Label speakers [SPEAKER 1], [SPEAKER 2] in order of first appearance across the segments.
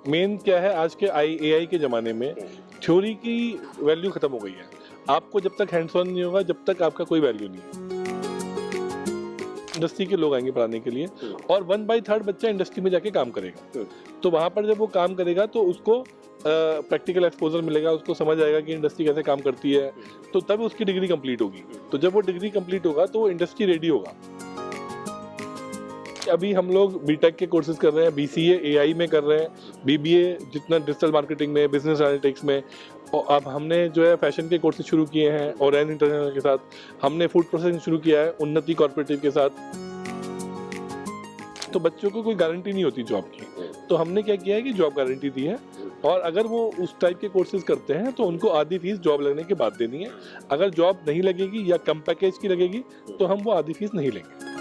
[SPEAKER 1] Main क्या है, आज के एआई के ज़माने में थ्योरी की वैल्यू ख़त्म हो गई है। आपको जब तक हैंड्स ऑन नहीं होगा, जब तक आपका कोई वैल्यू नहीं है। इंडस्ट्री के लोग आएंगे पढ़ाने के लिए और 1/3 बच्चा इंडस्ट्री में जाके काम करेगा। तो वहाँ पर जब वो काम करेगा तो उसको प्रैक्टिकल एक्सपोजर मिलेगा, उसको समझ आएगा कि इंडस्ट्री कैसे काम करती है, तो तब उसकी डिग्री कंप्लीट होगी। तो जब वो डिग्री कंप्लीट होगा तो वो इंडस्ट्री रेडी होगा। अभी हम लोग बीटेक के कोर्सेज कर रहे हैं, बीसीए एआई में कर रहे हैं, बीबीए जितना डिजिटल मार्केटिंग में, बिजनेस एनालिटिक्स में, और अब हमने जो है फैशन के कोर्सेज शुरू किए हैं ओरेन इंटरनेशनल के साथ, हमने फूड प्रोसेसिंग शुरू किया है उन्नति कॉर्पोरेटिव के साथ। तो बच्चों को कोई गारंटी नहीं होती जॉब की, तो हमने क्या किया है कि जॉब गारंटी दी है, और अगर वो उस टाइप के कोर्सेज करते हैं तो उनको आधी फीस जॉब लगने के बाद देनी है। अगर जॉब नहीं लगेगी या कम पैकेज की लगेगी तो हम वो आधी फीस नहीं लेंगे।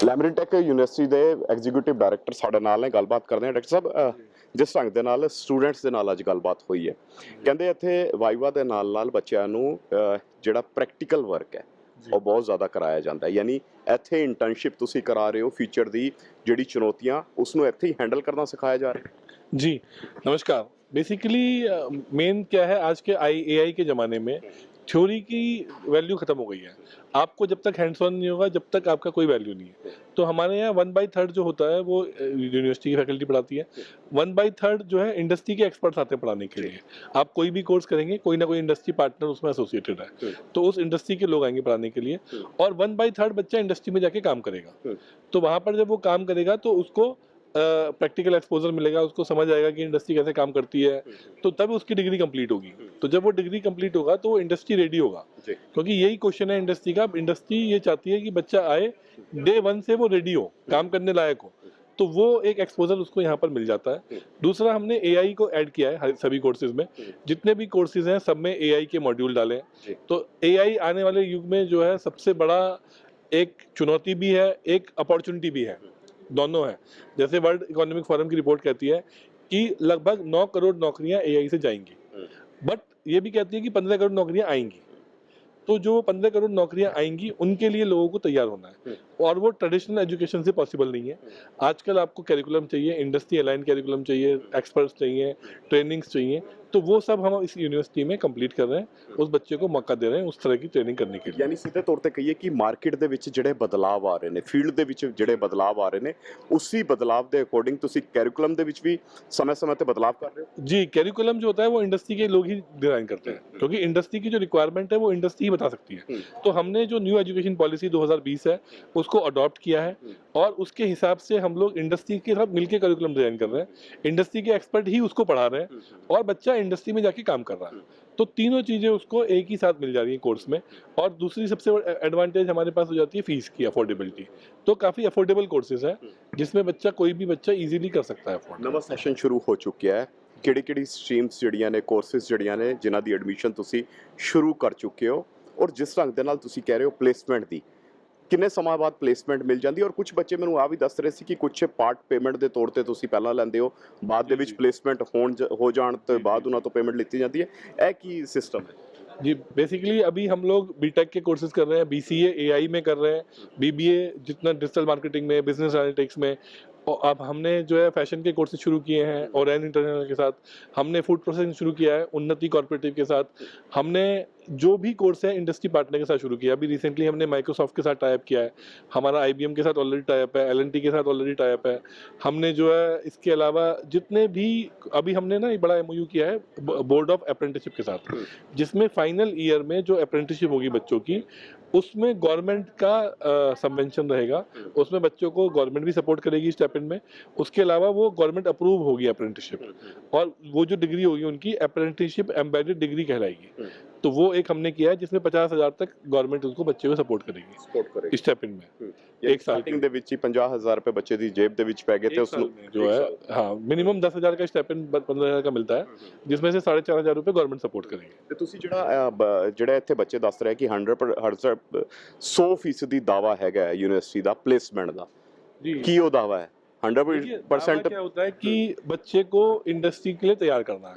[SPEAKER 2] ਲੈਮਰਿਨ ਟੈਕ ਯੂਨੀਵਰਸਿਟੀ ਦੇ ਐਗਜ਼ੀਕਿਊਟਿਵ ਡਾਇਰੈਕਟਰ ਸਾਡੇ ਨਾਲ ਨੇ, ਗੱਲਬਾਤ ਕਰਦੇ ਹਾਂ। ਡਾਕਟਰ ਸਾਹਿਬ, ਜਿਸ ਢੰਗ ਦੇ ਨਾਲ ਸਟੂਡੈਂਟਸ ਦੇ ਨਾਲ ਅੱਜ ਗੱਲਬਾਤ ਹੋਈ ਹੈ, ਕਹਿੰਦੇ ਇੱਥੇ ਵਾਈਵਾ ਦੇ ਨਾਲ ਬੱਚਿਆਂ ਨੂੰ ਜਿਹੜਾ ਪ੍ਰੈਕਟੀਕਲ ਵਰਕ ਹੈ ਉਹ ਬਹੁਤ ਜ਼ਿਆਦਾ ਕਰਾਇਆ ਜਾਂਦਾ ਹੈ। ਯਾਨੀ ਇੱਥੇ ਇੰਟਰਨਸ਼ਿਪ ਤੁਸੀਂ ਕਰਾ ਰਹੇ ਹੋ, ਫਿਊਚਰ ਦੀ ਜਿਹੜੀ ਚੁਣੌਤੀਆਂ ਉਸ ਨੂੰ ਇੱਥੇ ਹੀ ਹੈਂਡਲ ਕਰਨਾ ਸਿਖਾਇਆ ਜਾ ਰਿਹਾ है।
[SPEAKER 1] जी नमस्कार। बेसिकली मेन क्या है, आज के एआई के ज़माने में थ्योरी की वैल्यू ख़त्म हो गई है। आपको जब तक हैंड्स ऑन नहीं होगा, जब तक आपका कोई वैल्यू नहीं है। तो हमारे यहाँ 1/3 जो होता है वो यूनिवर्सिटी की फैकल्टी पढ़ाती है, 1/3 जो है इंडस्ट्री के एक्सपर्ट्स आते हैं पढ़ाने के लिए। आप कोई भी कोर्स करेंगे, कोई ना कोई इंडस्ट्री पार्टनर उसमें एसोसिएटेड है, तो उस इंडस्ट्री के लोग आएंगे पढ़ाने के लिए, और 1/3 बच्चा इंडस्ट्री में जाके काम करेगा। तो वहाँ पर जब वो काम करेगा तो उसको प्रैक्टिकल एक्सपोजर मिलेगा, उसको समझ आएगा कि इंडस्ट्री कैसे काम करती है, तो तब उसकी डिग्री कंप्लीट होगी। तो जब वो डिग्री कंप्लीट होगा तो वो इंडस्ट्री रेडी होगा, क्योंकि यही क्वेश्चन है इंडस्ट्री का। इंडस्ट्री ये चाहती है कि बच्चा आए, डे 1 से वो रेडी हो, काम करने लायक हो, तो वो एक एक्सपोजर उसको यहाँ पर मिल जाता है। दूसरा, हमने एआई को ऐड किया है सभी कोर्सेज में। जितने भी कोर्सेज हैं सब में एआई के मॉड्यूल डाले हैं। तो एआई आने वाले युग में जो है सबसे बड़ा एक चुनौती भी है, एक अपॉर्चुनिटी भी है, दोनों है। जैसे वर्ल्ड इकोनॉमिक फोरम की रिपोर्ट कहती है कि लगभग 9 करोड़ नौकरियां एआई से जाएंगी, बट ये भी कहती है कि 15 करोड़ नौकरियां आएंगी। तो जो 15 करोड़ नौकरियां आएंगी उनके लिए लोगों को तैयार होना है, और वो ट्रेडिशनल एजुकेशन से पॉसिबल नहीं है। आजकल आपको कैरिकुलम चाहिए, इंडस्ट्री अलाइन कैरिकुलम चाहिए, एक्सपर्ट्स चाहिए, ट्रेनिंग्स चाहिए, तो वो सब हम इस यूनिवर्सिटी में कंप्लीट कर रहे हैं। उस बच्चे को मौका दे रहे हैं उस तरह की ट्रेनिंग करने के लिए।
[SPEAKER 2] ਯਾਨੀ ਸਿੱਧੇ ਤੌਰ ਤੇ ਕਹੀਏ ਕਿ ਮਾਰਕੀਟ ਦੇ ਵਿੱਚ ਜਿਹੜੇ ਬਦਲਾਅ ਆ ਰਹੇ ਨੇ, ਫੀਲਡ ਦੇ ਵਿੱਚ ਜਿਹੜੇ ਬਦਲਾਅ ਆ ਰਹੇ ਨੇ, ਉਸੇ ਬਦਲਾਅ ਦੇ ਅਕੋਰਡਿੰਗ ਤੁਸੀਂ ਕੈਰੀਕੁਲਮ ਦੇ ਵਿੱਚ ਵੀ समय-समय ਤੇ ਬਦਲਾਅ कर रहे हो।
[SPEAKER 1] जी, कैरिकुलम जो होता है वो इंडस्ट्री के लोग ही डिजाइन करते हैं, क्योंकि इंडस्ट्री की जो रिक्वायरमेंट है वो इंडस्ट्री ही बता सकती है। तो हमने जो न्यू एजुकेशन पॉलिसी 2020 है उसको अडॉप्ट किया है, और उसके हिसाब से हम लोग इंडस्ट्री के साथ मिलकर करिकुलम डिजाइन कर रहे हैं। इंडस्ट्री के एक्सपर्ट ही उसको पढ़ा रहे हैं, और बच्चा इंडस्ट्री में जाके काम कर रहा है। तो तीनों चीज़ें उसको एक ही साथ मिल जा रही हैं कोर्स में। और दूसरी सबसे एडवांटेज हमारे पास हो जाती है फीस की अफोर्डेबिलिटी। तो काफ़ी अफोर्डेबल कोर्सेज है जिसमें बच्चा कोई भी बच्चा ईजिली कर सकता है अफोर्ड।
[SPEAKER 2] ਨਵਾਂ ਸੈਸ਼ਨ ਸ਼ੁਰੂ ਹੋ ਚੁੱਕਿਆ ਹੈ। ਕਿਹੜੀ ਸਟਰੀਮਸ ਜਿਹੜੀਆਂ ਨੇ, ਕੋਰਸਿਸ ਜਿਹੜੀਆਂ ਨੇ ਜਿਨ੍ਹਾਂ ਦੀ ਐਡਮਿਸ਼ਨ ਤੁਸੀਂ ਸ਼ੁਰੂ ਕਰ ਚੁੱਕੇ ਹੋ, ਔਰ ਜਿਸ ਢੰਗ ਦੇ ਨਾਲ ਤੁਸੀਂ ਕਹਿ ਰਹੇ ਹੋ ਪਲੇਸਮੈਂਟ ਦੀ, ਕਿੰਨੇ ਸਮਾਂ ਬਾਅਦ ਪਲੇਸਮੈਂਟ ਮਿਲ ਜਾਂਦੀ ਹੈ? ਔਰ ਕੁਝ ਬੱਚੇ ਮੈਨੂੰ ਆ ਵੀ ਦੱਸ ਰਹੇ ਸੀ ਕਿ ਕੁਝ ਪਾਰਟ ਪੇਮੈਂਟ ਦੇ ਤੌਰ ਤੇ ਤੁਸੀਂ ਪਹਿਲਾਂ ਲੈਂਦੇ ਹੋ, ਬਾਅਦ ਦੇ ਵਿੱਚ ਪਲੇਸਮੈਂਟ ਹੋ ਜਾਣ ਤੋਂ ਬਾਅਦ ਉਹਨਾਂ ਤੋਂ ਪੇਮੈਂਟ ਲਿੱਤੀ ਜਾਂਦੀ ਹੈ। ਇਹ ਕੀ ਸਿਸਟਮ ਹੈ?
[SPEAKER 1] जी, बेसिकली अभी हम लोग बीटेक के कोर्सेज कर रहे हैं, बीसीए एआई में कर रहे हैं, बीबीए जितना डिजिटल मार्केटिंग में, बिजनेस एनालिटिक्स में, और अब हमने जो है फैशन के कोर्सेज शुरू किए हैं ओरेन इंटरनेशनल के साथ, हमने फूड प्रोसेसिंग शुरू किया है उन्नति कॉर्पोरेटिव के साथ, हमने जो भी कोर्स है इंडस्ट्री पार्टनर के साथ शुरू किया। अभी रिसेंटली हमने माइक्रोसॉफ्ट के साथ टाइप किया है, हमारा आईबीएम के साथ ऑलरेडी टाइप है, एलएनटी के साथ ऑलरेडी टाइप है। हमने जो है इसके अलावा जितने भी अभी हमने ना एक बड़ा एमओयू किया है बोर्ड ऑफ अप्रेंटिसशिप के साथ, जिसमें फाइनल ईयर में जो अप्रेंटिसशिप होगी बच्चों की, उसमें गवर्नमेंट का सबवेंशन रहेगा, उसमें बच्चों को गवर्नमेंट भी सपोर्ट करेगी स्टाइपेंड में। उसके अलावा वो गवर्नमेंट अप्रूव होगी अप्रेंटिसशिप, और वो जो डिग्री होगी उनकी अप्रेंटिसशिप एम्बेडेड डिग्री कहलाएगी। तो वो एक हमने किया है जिसमें 50,000 तक गवर्नमेंट उसको बच्चे को सपोर्ट करेगी स्टाइपेंड में। एक साल
[SPEAKER 2] स्टार्टिंग ਦੇ ਵਿੱਚ ਹੀ 50,000 रुपए बच्चे ਦੀ जेब ਦੇ ਵਿੱਚ ਪੈ ਗਏ ਤੇ ਉਸ ਨੂੰ
[SPEAKER 1] जो है हाँ मिनिमम 10,000 का स्टाइपेंड 15,000 का मिलता है, जिसमें से 4,500 रुपए गवर्नमेंट सपोर्ट करेगी।
[SPEAKER 2] ਤੇ ਤੁਸੀਂ ਜਿਹੜਾ ਇੱਥੇ ਬੱਚੇ ਦੱਸ ਰਹੇ ਕਿ 100% ਦਾਵਾ ਹੈਗਾ यूनिवर्सिटी ਦਾ प्लेसमेंट ਦਾ, ਕੀ ਉਹ ਦਾਵਾ है? 100%
[SPEAKER 1] क्या होता है कि बच्चे को इंडस्ट्री के लिए तैयार करना है।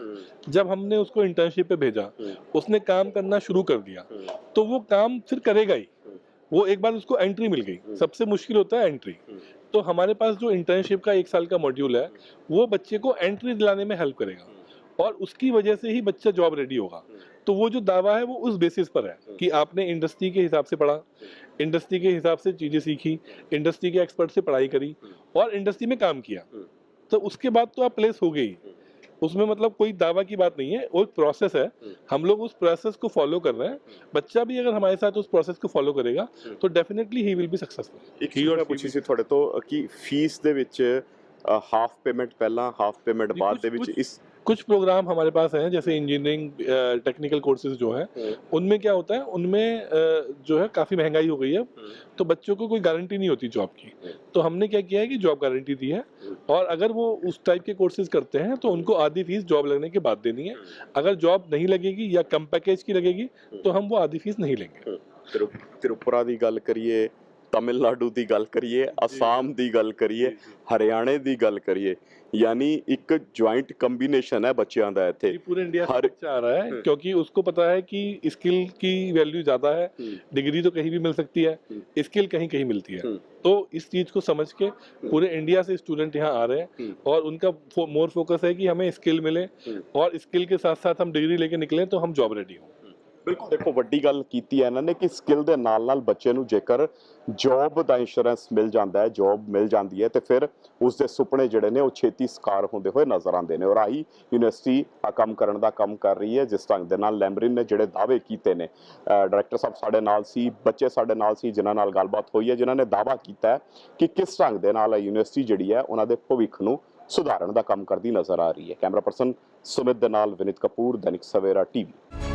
[SPEAKER 1] जब हमने उसको इंटर्नशिप पे भेजा, उसने काम करना शुरू कर दिया, तो वो काम फिर करेगा ही। वो एक बार उसको एंट्री मिल गई, सबसे मुश्किल होता है एंट्री। तो हमारे पास जो इंटर्नशिप का 1 साल का मॉड्यूल है, वो बच्चे को एंट्री दिलाने में हेल्प करेगा और उसकी वजह से ही बच्चा जॉब रेडी होगा। तो वो जो दावा है वो उस बेसिस पर है कि आपने इंडस्ट्री के हिसाब से पढ़ा, इंडस्ट्री के हिसाब से चीज़ें सीखी, इंडस्ट्री के एक्सपर्ट से पढ़ाई करी और इंडस्ट्री में काम किया। तो उसके बाद तो आप प्लेस हो गए ही। उसमें मतलब कोई दावा की बात नहीं है, वो एक प्रोसेस है। हम लोग उस प्रोसेस को फॉलो कर रहे हैं। बच्चा भी अगर हमारे साथ उस प्रोसेस को फॉलो करेगा तो definitely he will be successful.
[SPEAKER 2] ਇੱਕ ਚੀਜ਼ ਮੈਂ ਪੁੱਛੀ ਸੀ ਤੁਹਾਡੇ ਤੋਂ ਕਿ ਫੀਸ ਦੇ ਵਿੱਚ ਹਾਫ ਪੇਮੈਂਟ ਪਹਿਲਾਂ ਹਾਫ ਪੇਮੈਂਟ ਬਾਅਦ ਦੇ ਵਿੱਚ ਇਸ
[SPEAKER 1] कुछ प्रोग्राम हमारे पास हैं जैसे इंजीनियरिंग टेक्निकल कोर्सेज जो हैं, उनमें क्या होता है, उनमें जो है काफ़ी महंगाई हो गई है, तो बच्चों को कोई गारंटी नहीं होती जॉब की। तो हमने क्या किया है कि जॉब गारंटी दी है और अगर वो उस टाइप के कोर्सेज करते हैं तो उनको आधी फीस जॉब लगने के बाद देनी है। अगर जॉब नहीं लगेगी या कम पैकेज की लगेगी तो हम वो आधी फीस नहीं लेंगे।
[SPEAKER 2] त्रिपुरा ਦੀ ਗੱਲ ਕਰੀਏ, तमिलनाडु ਦੀ ਗੱਲ ਕਰੀਏ, ਅਸਾਮ ਦੀ ਗੱਲ ਕਰੀਏ, ਹਰਿਆਣੇ ਦੀ ਗੱਲ ਕਰੀਏ, यानी एक ज्वाइंट कॉम्बिनेशन है बच्चों का इत्थे।
[SPEAKER 1] पूरे इंडिया से बच्चा आ रहा है क्योंकि उसको पता है कि स्किल की वैल्यू ज़्यादा है, डिग्री तो कहीं भी मिल सकती है, स्किल कहीं कहीं मिलती है। तो इस चीज़ को समझ के पूरे इंडिया से स्टूडेंट यहाँ आ रहे हैं और उनका मोर फोकस है कि हमें स्किल मिले और स्किल के साथ साथ हम डिग्री लेके निकलें तो हम जॉब रेडी हों।
[SPEAKER 2] ਬਿਲਕੁਲ ਦੇਖੋ ਵੱਡੀ ਗੱਲ ਕੀਤੀ ਹੈ ਇਹਨਾਂ ਨੇ ਕਿ ਸਕਿੱਲ ਦੇ ਨਾਲ ਨਾਲ ਬੱਚੇ ਨੂੰ ਜੇਕਰ ਜੌਬ ਦਾ ਇੰਸ਼ੋਰੈਂਸ ਮਿਲ ਜਾਂਦਾ ਹੈ, ਜੌਬ ਮਿਲ ਜਾਂਦੀ ਹੈ ਤੇ ਫਿਰ ਉਸ ਦੇ ਸੁਪਨੇ ਜਿਹੜੇ ਨੇ ਉਹ ਛੇਤੀ ਸਾਕਾਰ ਹੁੰਦੇ ਹੋਏ ਨਜ਼ਰ ਆਉਂਦੇ ਨੇ। ਔਰ ਆਹੀ ਯੂਨੀਵਰਸਿਟੀ ਆ ਕੰਮ ਕਰਨ ਦਾ ਕੰਮ ਕਰ ਰਹੀ ਹੈ ਜਿਸ ਢੰਗ ਦੇ ਨਾਲ ਲੈਮਰਿਨ ਨੇ ਜਿਹੜੇ ਦਾਅਵੇ ਕੀਤੇ ਨੇ। ਡਾਇਰੈਕਟਰ ਸਾਹਿਬ ਸਾਡੇ ਨਾਲ ਸੀ, ਬੱਚੇ ਸਾਡੇ ਨਾਲ ਸੀ ਜਿਨ੍ਹਾਂ ਨਾਲ ਗੱਲਬਾਤ ਹੋਈ ਹੈ, ਜਿਨ੍ਹਾਂ ਨੇ ਦਾਅਵਾ ਕੀਤਾ ਹੈ ਕਿ ਕਿਸ ਢੰਗ ਦੇ ਨਾਲ ਯੂਨੀਵਰਸਿਟੀ ਜਿਹੜੀ ਹੈ ਉਹਨਾਂ ਦੇ ਭਵਿੱਖ ਨੂੰ ਸੁਧਾਰਨ ਦਾ ਕੰਮ ਕਰਦੀ ਨਜ਼ਰ ਆ ਰਹੀ ਹੈ। ਕੈਮਰਾ ਪਰਸਨ ਸੁਮਿਤ ਦੇ ਨਾਲ ਵਿਨੀਤ ਕਪੂਰ, ਦੈਨਿਕ ਸਵੇਰਾ ਟੀਵੀ।